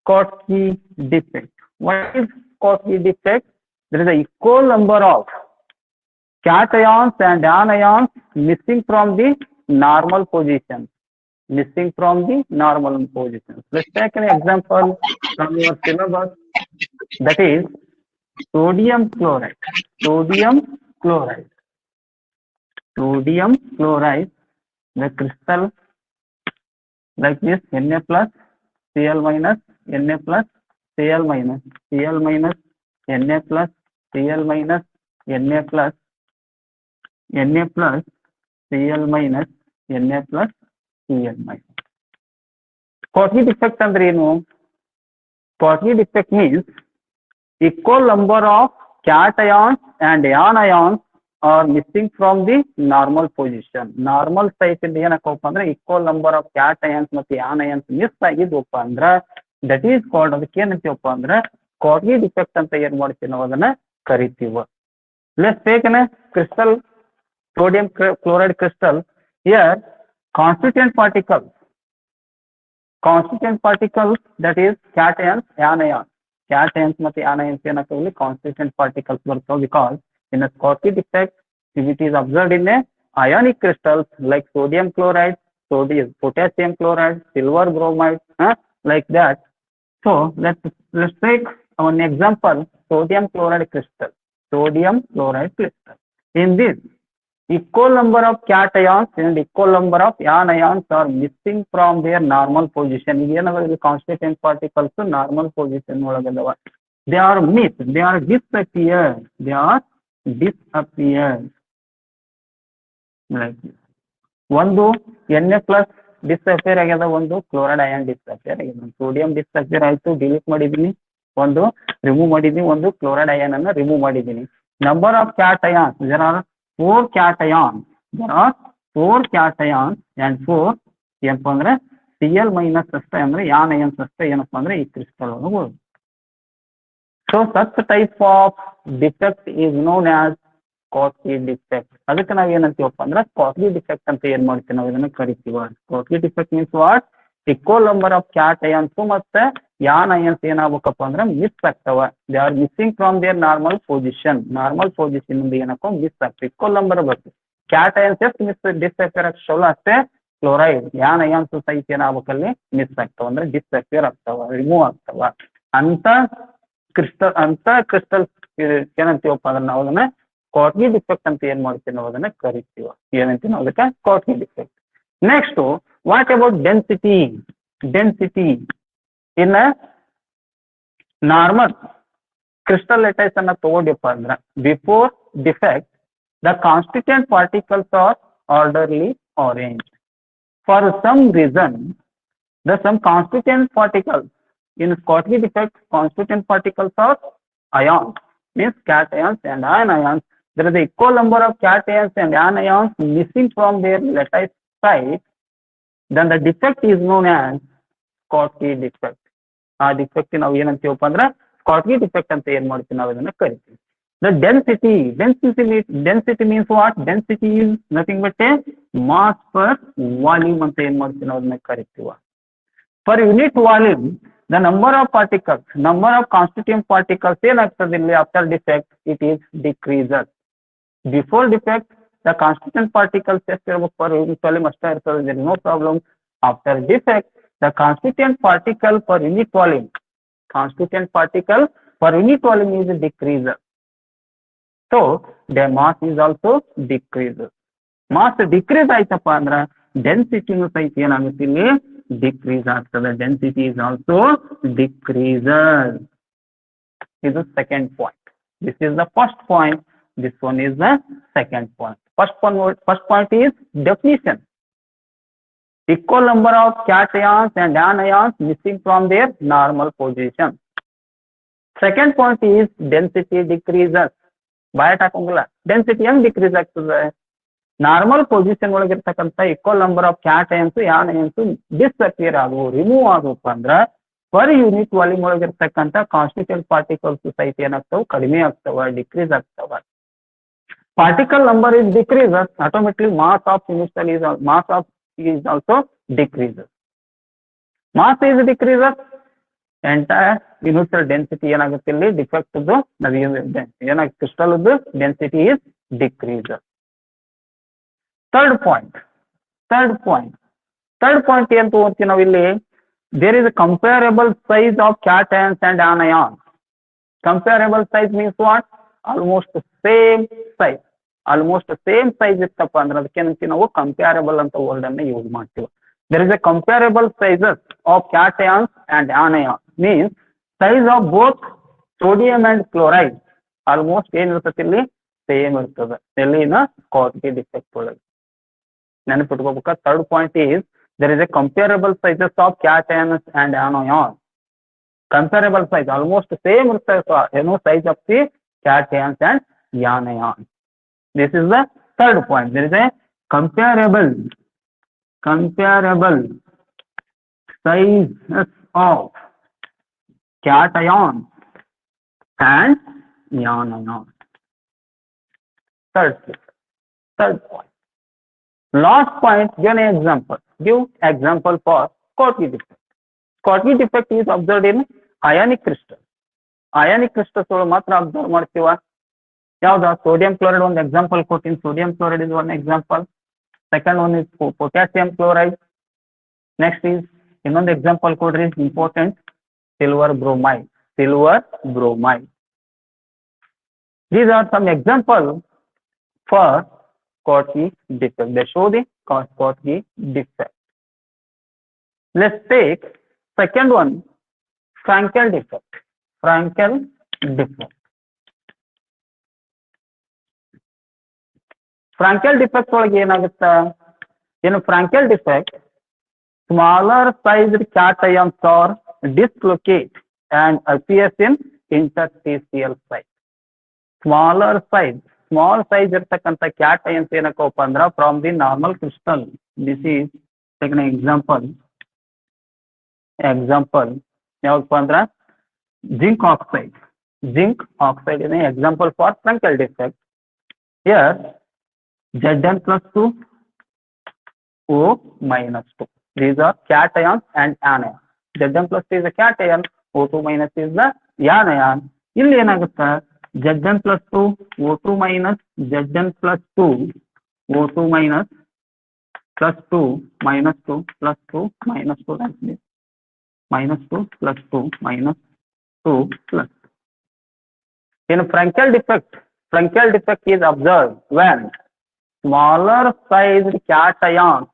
Schottky defect. What is Schottky defect? There is an equal number of cations and anions missing from the normal position. Missing from the normal position. Let's take an example from your syllabus. That is sodium chloride. Sodium chloride. Sodium chloride. The crystal like this, Na plus, Cl minus, Na plus, Cl minus, Cl minus, Na plus, Cl minus, Na plus, Na plus, Cl minus, Na plus, Cl minus. Schottky defect ಅಂದ್ರೆ ಏನು? Schottky defect means equal number of cations and anions are missing from the normal position. Normal site ಇಂದ ಏನಕ್ಕಪ್ಪ ಅಂದ್ರೆ equal number of cations ಮತ್ತು anions miss ಆಗಿದ್ವಪ್ಪ ಅಂದ್ರೆ that is called, ಅದಕ್ಕೆ ಏನಂತೀವಪ್ಪ ಅಂದ್ರೆ Schottky defect ಅಂತ ಏನ್ ಮಾಡ್ತೀವಿ ನಾವು ಅದನ್ನ ಕರಿತೀವಿ. Let's take a crystal, sodium chloride crystal. Here constituent particles that is cations, anions. Cations ಮತ್ತು anions ಏನಾಗ್ತವೆ constituent particles ಬರ್ತವೆ because in a Schottky defect, if it is observed in a ionic crystals like sodium chloride, potassium chloride, silver bromide, like that. So let's take an example, sodium chloride crystal. Sodium chloride crystal. In this, equal number of cations and equal number of anions are missing from their normal position. The constituent particles normal position. They are missed. They are disappeared. They are disappeared. Like this. ಒಂದು Na plus disappear ಆಗ್ಯದ, ಒಂದು chloride ion disappear ಆಗ್ಯದ. Sodium disappear ಆಯ್ತು, delete ಮಾಡಿದೀನಿ, ಒಂದು remove ಮಾಡಿದೀನಿ, ಒಂದು chloride ion ಅನ್ನು ರಿಮೂವ್ ಮಾಡಿದೀನಿ. Number of cations, there are 4 cations. There are 4 cations and 4 ಏನಪ್ಪಾ ಅಂದ್ರೆ Cl minus ಅಷ್ಟೇ ಅಂದ್ರೆ anions ಅಷ್ಟೇ ಏನಪ್ಪಾ ಅಂದ್ರೆ ಈ ಕ್ರಿಸ್ಟಲ್ ಒಳಗೆ. So such type of defect is known as Schottky defect. ಅದಕ್ಕೆ ನಾವು ಏನಂತೀವಪ್ಪ ಅಂದ್ರೆ Schottky defect ಅಂತ ಏನ್ ಮಾಡ್ತೀವಿ ನಾವು ಇದನ್ನ ಕರಿತೀವಿ. Schottky defect means what? Equal number of cations ಮತ್ತೆ anions ಏನಾಗಬೇಕಪ್ಪ ಅಂದ್ರೆ ಮಿಸ್ ಆಗ್ತಾವ. They are missing from their normal position. Normal position ಇಂದ ಏನಪ್ಪ ಮಿಸ್ ಆಗ್ತವೆ. Equal number ಬರ್ತದೆ. Cations ಎಷ್ಟು ಡಿಸ್ಅಪಿಯರ್ ಆಗ್ತಾವಲ್ಲ ಅಷ್ಟೇ ಕ್ಲೋರೈಡ್ anions ಸಹಿತ ಏನಾಗಬೇಕಲ್ಲಿ ಮಿಸ್ ಆಗ್ತಾವ ಅಂದ್ರೆ ಡಿಸ್ಅಪಿಯರ್ ಆಗ್ತಾವ, ರಿಮೂವ್ ಆಗ್ತಾವ. ಅಂತ ಕ್ರಿಸ್ಟಲ್ ಏನಂತೀವಪ್ಪ ಅಂದ್ರೆ ನಾವು ಅದನ್ನ Schottky defect ಅಂತ ಏನ್ ಮಾಡ್ತೀವಿ ನಾವು ಅದನ್ನ ಕರಿತೀವಿ. ಏನಂತೀವಿ ನಾವು ಅದಕ್ಕೆ Schottky defect. Next, what about density? Density in normal crystal lattice ಅನ್ನ ತಗೊಂಡಿಪ್ಪ ಅಂದ್ರೆ before defect the constituent particles R orderly arranged. For some reason, some constituent particles in Schottky defect, constituent particles are ions, means cations and anions. There is an equal number of cations and anions missing from their lattice site. Then the defect is known as Schottky defect. ಆ defect ನಾವು ಏನಂತೀವಪ್ಪ ಅಂದ್ರೆ Schottky defect ಅಂತ ಏನ್ ಮಾಡ್ತೀವಿ ನಾವು ಇದನ್ನ ಕರಿತೀವಿ. The density means what? Density is nothing but a mass per volume ಅಂತ ಏನ್ ಮಾಡ್ತೀವಿ ನಾವು ಅದನ್ನ ಕರಿತೀವಿ. Per unit volume, the number of particles, number of constituent particles ಏನಾಗ್ತದೆ ಇಲ್ಲಿ after defect, it is decreases. Before defect, the constituent particles ಎಷ್ಟು ಇರಬೇಕು per unit volume ಅಷ್ಟೇ ಇರ್ತದೆ, there is no problem. After defect, the constituent particle per unit volume is decreases. So the mass is also decreases. Mass decrease ಆಯ್ತಪ್ಪ ಅಂದ್ರೆ density ಸಹಿತ ಏನಾಗುತ್ತೆ ಇಲ್ಲಿ decrease ಆಗ್ತದೆ. Density is also decreases. This is second point. This is the first point. This one is the second point. First point is definition. Equal number of cations and anions missing from their normal position. Second point is density decreases. ಬಯಟ್ ಹಾಕಂಗಿಲ್ಲ, density ಹೆಂಗ್ decrease ಆಗ್ತದೆ? Normal position ಒಳಗಿರ್ತಕ್ಕಂಥ equal number of cations anions disappear ಆಗುವ, remove ಆಗಬೇಕು ಅಂದ್ರ per unit volume ಒಳಗಿರ್ತಕ್ಕಂಥ constituent particles ಸಹಿತ ಏನಾಗ್ತಾವ, ಕಡಿಮೆ ಆಗ್ತಾವ, ಡಿಕ್ರೀಸ್ ಆಗ್ತಾವ. Particle number is decreases, automatically mass of is also decreases. Mass is decreases, entire initial density ಏನಾಗುತ್ತೆ ಇಲ್ಲಿ ಡಿಫೆಕ್ಟ್ ಏನಾಗುತ್ತೆ crystal density is decrease. Third point ಏನ್ ತಗೋತೀವಿ ನಾವು ಇಲ್ಲಿ, there is a comparable size of cations and anions. Comparable size means what? Almost same size ಇತ್ತಪ್ಪ ಅಂದ್ರೆ ಅದಕ್ಕೆ ನಾವು ಕಂಪ್ಯಾರಬಲ್ ಅಂತ ವರ್ಡ್ ಅನ್ನ ಯೂಸ್ ಮಾಡ್ತೀವಿ. There is a comparable sizes of cations and anions means size of both sodium and chloride almost ಏನಿರ್ತದೆ ಇಲ್ಲಿ same ಇರ್ತದೆ ಎಲ್ಲಿನ ಸ್ಕಾಟ್ಕಿ ಡಿಫೆಕ್ಟ್ ಒಳಗೆ. ನೆನಪಿಟ್ಕೋಬೇಕ. Third point is there is a comparable sizes of cations and anions. Comparable size almost same ಇರ್ತದೆ size of the cations and anions. This is the third point. There is a comparable sizes of cations and anions. Third point. Last point, give an example. Give example for Schottky defect. Schottky defect is observed in ionic crystal. Ionic crystals ಮಾತ್ರ observe ಮಾಡ್ತೀವ. ಯಾವ್ದು? Sodium chloride ಒಂದು example ಕೊಟ್ಟಿನಿ. Sodium chloride is one example. Second one is potassium chloride. Next is ಇನ್ನೊಂದು example ಕೊಡ್ರಿ important, silver bromide. These are some example for Schottky defect. They show the Schottky defect. Let's take second one, frenkel defect. Frenkel defect ಒಳಗೆ ಏನಾಗುತ್ತೆ? ಏನು frenkel defect, smaller sized cations are dislocate and appears in interstitial site. Small size ಇರ್ತಕ್ಕಂಥ cations ಏನಕ್ಕಪ್ಪ ಅಂದ್ರ from the normal crystal. This is take an example ಯಾವಪ್ಪ ಅಂದ್ರ zinc oxide is an example for frenkel defect. Here Zn plus 2 O minus 2, these are cations and anions. Zn plus 2 is a cation, O2 minus is the anion. ಇಲ್ಲಿ ಏನಾಗುತ್ತೆ? Zn plus 2 O2 minus Zn plus 2 O2 minus plus 2 minus 2 plus 2 minus 2 like this, minus 2 plus 2 minus 2 plus 2. In frenkel defect is observed when smaller sized cations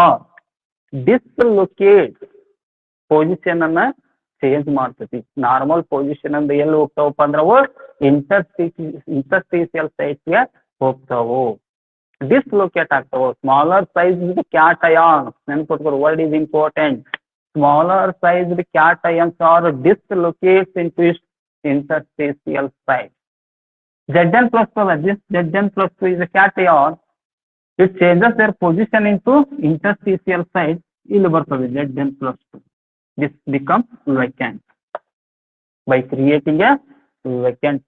are dislocate position ಅನ್ನ change ಮಾಡ್ತೈತಿ. Normal position ಅಂದ ಎಲ್ಲಿ ಹೋಗ್ತಾವಪ್ಪ ಅಂದ್ರೆ ಅವು interstitial site ಗೆ ಹೋಗ್ತಾವು, dislocate ಆಗ್ತಾವ. ಸ್ಮಾಲರ್ ಸೈಜ್ಡ್ ಕ್ಯಾಟಯಾನ್ಸ್, ನೆನ್ಕೊಟ್ಕೊರು, word is important. Smaller sized cations are dislocates into interstitial site. Zn plus 2, Zn plus 2 is a cation. It changes their position into interstitial site. ಇಲ್ಲಿ ಬರ್ತದೆ Zn plus 2. This becomes vacant by creating a vacant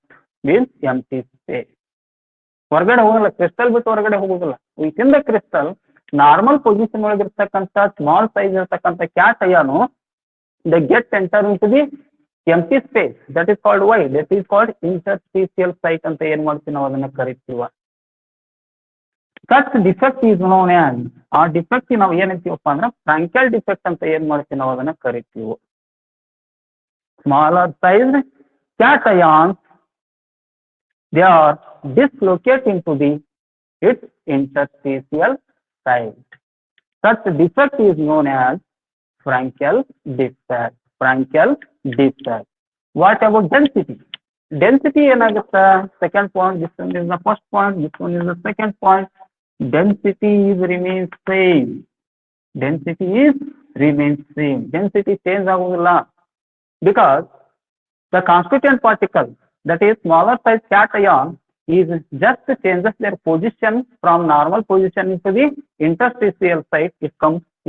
with empty space. ಹೊರಗಡೆ ಹೋಗಲ್ಲ, crystal ಬಿಟ್ಟು ಹೊರಗಡೆ ಹೋಗೋದಿಲ್ಲ. Within the crystal normal position ಒಳಗಿರ್ತಕ್ಕಂಥ small size ಇರ್ತಕ್ಕಂಥ cation they get enter into the empty space. That is called why? That is called interstitial site ಅಂತ ಏನ್ ಮಾಡ್ತೀವಿ ನಾವು ಅದನ್ನ ಕರಿತೀವ. Such defect is known as, ಆ ಡಿಫೆಕ್ಟ್ ನಾವು ಏನಂತೀವಪ್ಪ ಅಂದ್ರೆ ಫ್ರಾಂಕೆಲ್ ಡಿಫೆಕ್ಟ್ ಅಂತ ಏನ್ ಮಾಡ್ತೀವಿ ನಾವು ಅದನ್ನ ಕರಿತೀವಿ. Smaller size cations, they are dislocated into the its interstitial site. Such defect is known as frenkel defect. What about density? Density ಏನಾಗುತ್ತೆ? Second point. This one is the first point. This one is the second point. Density remains same. Density change ಆಗೋದಿಲ್ಲ because the constituent particle, that is smaller size cation, is just changes their position from normal position into the interstitial site.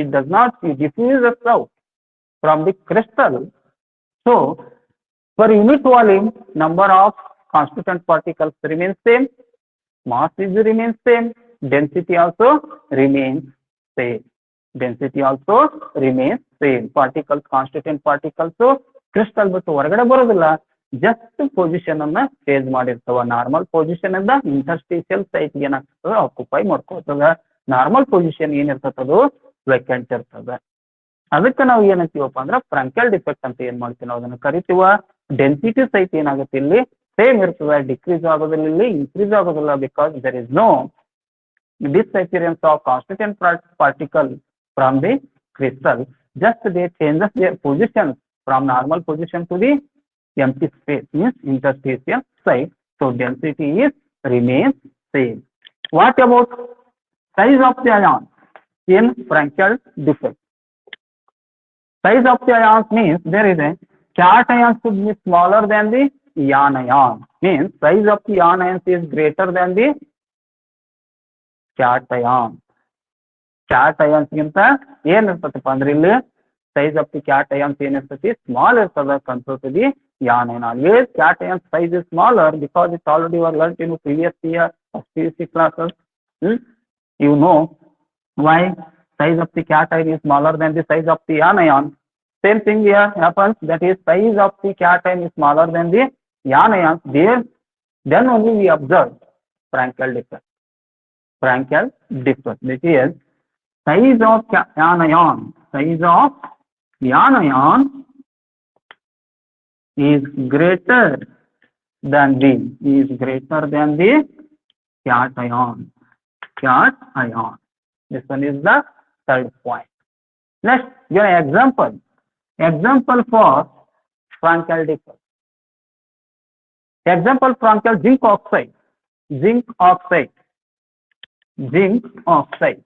It does not diffuse out from the crystal. So for unit volume, number of constituent particles remains same, mass remains same, density also remains same. density also remains same. Particles, constituent particles crystal ಬಿಟ್ಟು ಹೊರಗಡೆ ಬರೋದಿಲ್ಲ, just position ಅನ್ನ change ಮಾಡಿರ್ತವ. Normal position ಇಂದ interstitial site ಏನಾಗ್ತದ occupy ಮಾಡ್ಕೊಳ್ತದ. Normal position ಏನಿರ್ತದ ಅದು vacant ಇರ್ತದ. ಅದಕ್ಕೆ ನಾವು ಏನಂತೀವಪ್ಪ ಅಂದ್ರೆ ಫ್ರಂಕೆಲ್ ಡಿಫೆಕ್ಟ್ ಅಂತ ಏನ್ ಮಾಡ್ತೀವಿ ನಾವು ಅದನ್ನ ಕರಿತೀವ. ಡೆನ್ಸಿಟಿ ಸೈಟ್ ಏನಾಗುತ್ತೆ ಇಲ್ಲಿ ಸೇಮ್ ಇರ್ತದೆ, ಡಿಕ್ರೀಸ್ ಆಗೋದಿಲ್ಲ, ಇಲ್ಲಿ ಇನ್ಕ್ರೀಸ್ ಆಗೋದಿಲ್ಲ. Because there is no disappearance of constituent particle from the crystal, just they changes their position from normal position to the empty space, means interstitial site. So density is remains same. What about size of the ions in Frenkel defect? Size of the ions means there is a cation should be smaller than the anion, means size of the anions is greater than the cation. Cations ಗಿಂತ ಏನ್ ಇರ್ತದಪ್ಪ ಅಂದ್ರೆ ಇಲ್ಲಿ size of the cations ಏನಿರ್ತತಿ small ಇರ್ತದ compare to the anion. Always cation size is smaller because it's already were learnt in previous year of PUC classes. You know why size of the cation is smaller than the size of the anion. Same thing here happens, that is size of the cation is smaller than the anion. There then only we observe Frenkel defect. Frenkel defect, which is size of anion, size of anion is greater than the cation. This one is the third point. Next, give an example. Example for Frenkel defect. Example Frenkel zinc oxide. Zinc oxide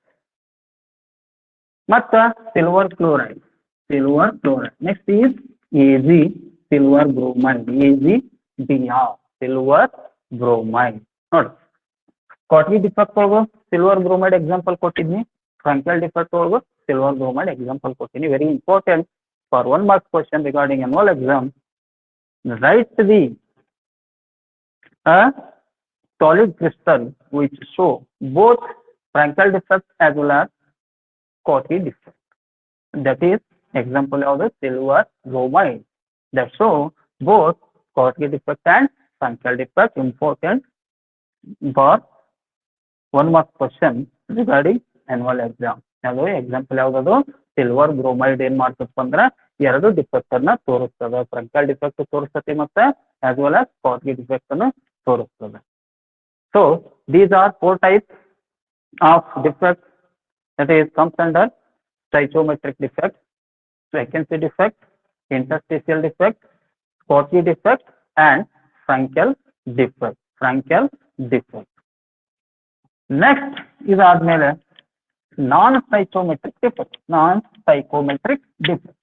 ಮತ್ತು silver chloride. Next is Ag silver bromide. AgBr silver bromide. ನೋಡಿ Schottky defect ಒಳಗು silver bromide example ಕೊಟ್ಟಿದ್ನಿ, Frenkel defect ಒಳಗು silver bromide example ಕೊಟ್ಟಿನಿ. Very important for 1 mark question regarding annual exam. Write the solid crystal which show both Frenkel defect as well as Schottky defect. That is example of the silver bromide that show both Schottky defect and Frenkel defect. Important for 1 mark question regarding annual exam. ಅದು example ಯಾವ್ದು silver bromide ಏನ್ ಮಾಡ್ತಪ್ಪ ಅಂದ್ರೆ ಎರಡು defect ಅನ್ನ ತೋರಿಸ್ತದೆ. ಫ್ರಂಕಲ್ defect ತೋರಿಸ್ತತಿ ಮತ್ತೆ as well as Schottky defect ಅನ್ನು ತೋರಿಸ್ತದೆ. So these are 4 types of defects, that is comes under stoichiometric defect, vacancy defect, interstitial defect, Schottky defect and Frenkel defect. Next is ಆದ್ಮೇಲೆ non stoichiometric defect. Non-stoichiometric defect.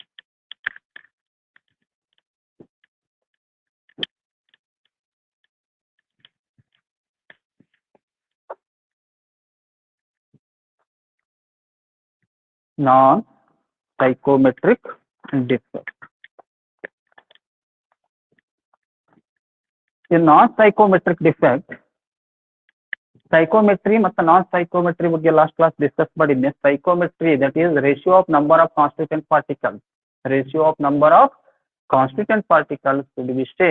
In non-stoichiometric defect, stoichiometry ಮತ್ತು ನಾನ್ stoichiometry ಬಗ್ಗೆ last class discuss ಮಾಡಿದ್ದೆ. Stoichiometry, that is ratio of number of constituent particles. Ratio of number of constituent particles should be same